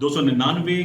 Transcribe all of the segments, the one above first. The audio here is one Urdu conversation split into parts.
299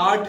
8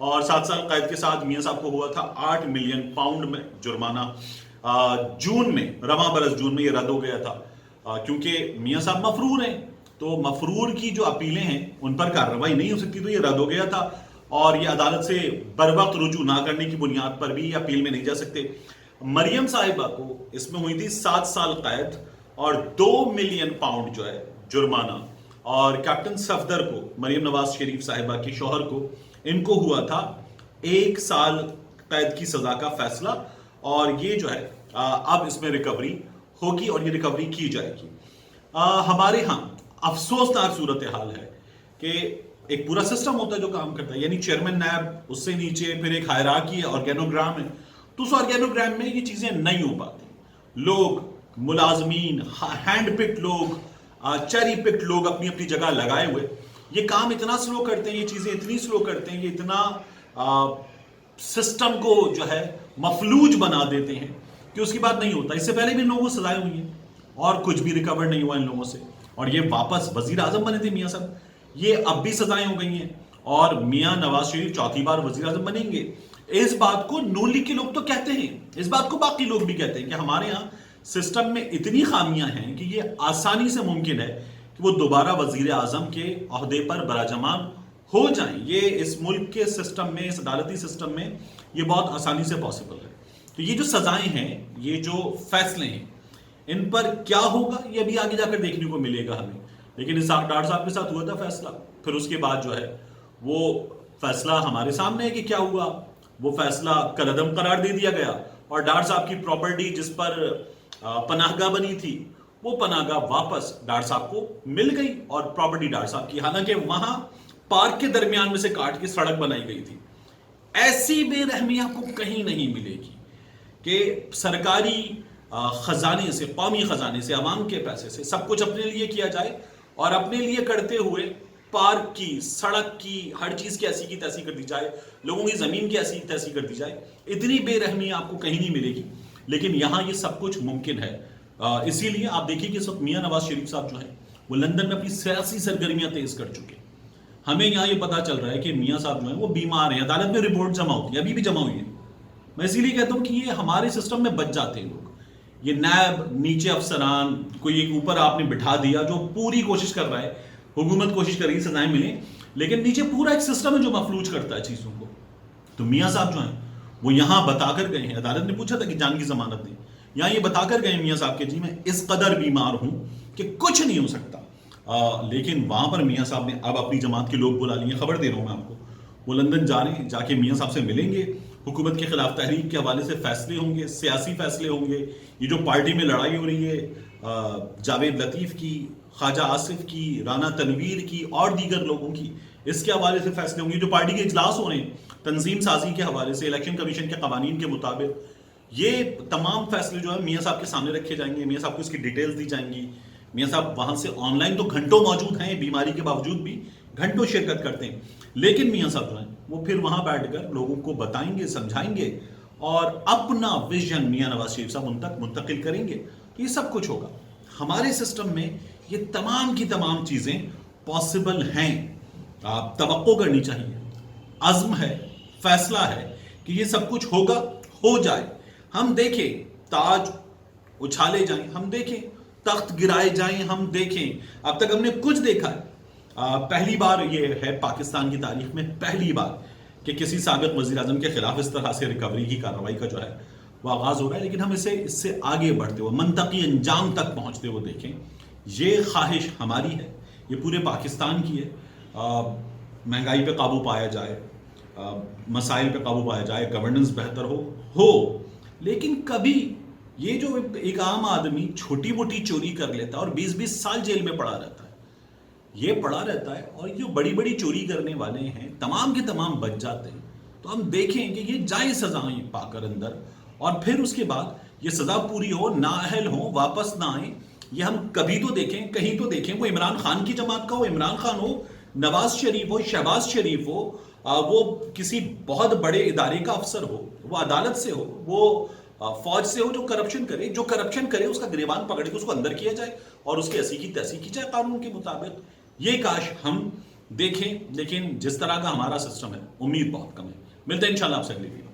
اور 7 سال قید کے ساتھ میاں صاحب کو ہوا تھا 8 ملین پاؤنڈ میں جرمانہ. جون میں، رواں برس جون میں یہ رد ہو گیا تھا کیونکہ میاں صاحب مفرور ہیں، تو مفرور کی جو اپیلیں ہیں ان پر کارروائی نہیں ہو سکتی، تو یہ رد ہو گیا تھا اور یہ عدالت سے بر وقت رجوع نہ کرنے کی بنیاد پر بھی یہ اپیل میں نہیں جا سکتے. مریم صاحبہ کو اس میں ہوئی تھی 7 سال قید اور 2 ملین پاؤنڈ جو ہے جرمانہ، اور کیپٹن صفدر کو، مریم نواز شریف صاحبہ کے شوہر کو، ان کو ہوا تھا 1 سال قید کی سزا کا فیصلہ. اور یہ جو ہے اب اس میں ریکوری ہوگی اور یہ ریکوری کی جائے گی. ہمارے ہاں افسوسناک صورتحال ہے کہ ایک پورا سسٹم ہوتا ہے جو کام کرتا ہے، یعنی چیئرمین نیب، اس سے نیچے پھر ایک ہائرارکی ہے، آرگینوگرام ہے. تو اس آرگینوگرام میں یہ چیزیں نہیں ہو پاتی. لوگ، ملازمین، ہینڈ پکڈ لوگ، چیری پکڈ لوگ اپنی اپنی جگہ لگائے ہوئے یہ کام اتنا سلو کرتے ہیں، یہ چیزیں اتنی سلو کرتے ہیں، یہ اتنا سسٹم کو جو ہے مفلوج بنا دیتے ہیں کہ اس کی بات نہیں ہوتا. اس سے پہلے بھی ان لوگوں کو سزائیں ہوئی ہیں اور کچھ بھی ریکور نہیں ہوا ان لوگوں سے، اور یہ واپس وزیر اعظم بنے تھے میاں صاحب. یہ اب بھی سزائیں ہو گئی ہیں اور میاں نواز شریف 4تھی بار وزیر اعظم بنیں گے. اس بات کو نون لیگ کے لوگ تو کہتے ہیں، اس بات کو باقی لوگ بھی کہتے ہیں کہ ہمارے ہاں سسٹم میں اتنی خامیاں ہیں کہ یہ آسانی سے ممکن ہے کہ وہ دوبارہ وزیر اعظم کے عہدے پر براجمان ہو جائیں. یہ اس ملک کے سسٹم میں، اس عدالتی سسٹم میں یہ بہت آسانی سے پاسبل ہے. تو یہ جو سزائیں ہیں، یہ جو فیصلے ہیں، ان پر کیا ہوگا یہ ابھی آگے جا کر دیکھنے کو ملے گا ہمیں. لیکن اسحاق ڈار صاحب کے ساتھ ہوا تھا فیصلہ، پھر اس کے بعد جو ہے وہ فیصلہ ہمارے سامنے ہے کہ کیا ہوا. وہ فیصلہ کالعدم قرار دے دیا گیا اور ڈار صاحب کی پراپرٹی جس پر پناہ گاہ بنی تھی، وہ پناہ گاہ واپس ڈار صاحب کو مل گئی اور پراپرٹی ڈار صاحب کی، حالانکہ وہاں پارک کے درمیان میں سے کاٹ کے سڑک بنائی گئی تھی. ایسی بے رحمی آپ کو کہیں نہیں ملے گی کہ سرکاری خزانے سے، قومی خزانے سے، عوام کے پیسے سے سب کچھ اپنے لیے کیا جائے اور اپنے لیے کرتے ہوئے پارک کی، سڑک کی، ہر چیز کی ایسی کی تیسی کر دی جائے، لوگوں کی زمین کی ایسی کی تیسی کر دی جائے. اتنی بے رحمی آپ کو کہیں نہیں ملے گی. لیکن یہاں یہ سب کچھ ممکن ہے. اسی لیے آپ دیکھیں کہ اس وقت میاں نواز شریف صاحب جو ہیں وہ لندن میں اپنی سیاسی سرگرمیاں تیز کر چکے ہیں. ہمیں یہاں یہ پتا چل رہا ہے کہ میاں صاحب جو ہیں وہ بیمار ہیں. عدالت میں رپورٹ جمع ہوتی ہے، ابھی بھی جمع ہوئی ہے. میں اسی لیے کہتا ہوں کہ یہ ہمارے سسٹم میں بچ جاتے ہیں لوگ. یہ نیب، نیچے افسران، کوئی ایک اوپر آپ نے بٹھا دیا جو پوری کوشش کر رہا ہے، حکومت کوشش کر رہی ہے سزائیں ملیں، لیکن نیچے پورا ایک سسٹم ہے جو مفلوج کرتا ہے چیزوں کو. تو میاں صاحب جو ہیں وہ یہاں بتا کر گئے ہیں، عدالت نے پوچھا تھا کہ جان کی ضمانت دیں، یہاں یہ بتا کر گئے میاں صاحب کہ جی میں اس قدر بیمار ہوں کہ کچھ نہیں ہو سکتا. لیکن وہاں پر میاں صاحب نے اب اپنی جماعت کے لوگ بلا لیے. خبر دے رہا ہوں میں آپ کو، وہ لندن جا رہے ہیں، جا کے میاں صاحب سے ملیں گے. حکومت کے خلاف تحریک کے حوالے سے فیصلے ہوں گے، سیاسی فیصلے ہوں گے. یہ جو پارٹی میں لڑائی ہو رہی ہے جاوید لطیف کی، خواجہ آصف کی، رانا تنویر کی اور دیگر لوگوں کی، اس کے حوالے سے فیصلے ہوں گے. جو پارٹی کے اجلاس ہو رہے ہیں تنظیم سازی کے حوالے سے، الیکشن کمیشن کے قوانین کے مطابق، یہ تمام فیصلے جو ہے میاں صاحب کے سامنے رکھے جائیں گے. میاں صاحب کو اس کی ڈیٹیلز دی جائیں گی. میاں صاحب وہاں سے آن لائن تو گھنٹوں موجود ہیں، بیماری کے باوجود بھی گھنٹوں شرکت کرتے ہیں. لیکن میاں صاحب جو ہیں وہ پھر وہاں بیٹھ کر لوگوں کو بتائیں گے، سمجھائیں گے اور اپنا ویژن میاں نواز شریف صاحب ان تک منتقل کریں گے. یہ سب کچھ ہوگا. ہمارے سسٹم میں یہ تمام کی تمام چیزیں پاسبل ہیں. آپ توقع کرنی چاہیے، عزم ہے، فیصلہ ہے کہ یہ سب کچھ ہوگا، ہو جائے. ہم دیکھیں تاج اچھالے جائیں، ہم دیکھیں تخت گرائے جائیں، ہم دیکھیں. اب تک ہم نے کچھ دیکھا ہے. پہلی بار یہ ہے پاکستان کی تاریخ میں، پہلی بار کہ کسی سابق وزیر اعظم کے خلاف اس طرح سے ریکوری کی کارروائی کا جو ہے وہ آغاز ہو رہا ہے. لیکن ہم اس سے آگے بڑھتے ہوئے، منطقی انجام تک پہنچتے ہوئے دیکھیں. یہ خواہش ہماری ہے، یہ پورے پاکستان کی ہے. مہنگائی پہ قابو پایا جائے، مسائل پہ قابو پایا جائے، گورننس بہتر ہو. لیکن کبھی یہ جو ایک عام آدمی چھوٹی موٹی چوری کر لیتا ہے اور 20-20 سال جیل میں پڑا رہتا ہے، یہ پڑا رہتا ہے، اور جو بڑی بڑی چوری کرنے والے ہیں تمام کے تمام بچ جاتے ہیں. تو ہم دیکھیں کہ یہ جائیں سزائیں پا کر اندر، اور پھر اس کے بعد یہ سزا پوری ہو، نااہل ہوں، واپس نہ آئیں. یہ ہم کبھی تو دیکھیں، کہیں تو دیکھیں. وہ عمران خان کی جماعت کا ہو، عمران خان ہو، نواز شریف ہو، شہباز شریف ہو، وہ کسی بہت بڑے ادارے کا افسر ہو، وہ عدالت سے ہو، وہ فوج سے ہو، جو کرپشن کرے اس کا گریبان پکڑ کے اس کو اندر کیا جائے اور اس کی ایسی کی تیسی کی جائے قانون کے مطابق. یہ کاش ہم دیکھیں، لیکن جس طرح کا ہمارا سسٹم ہے امید بہت کم ہے. ملتے ہیں انشاءاللہ آپ سے اگلی ویڈیو.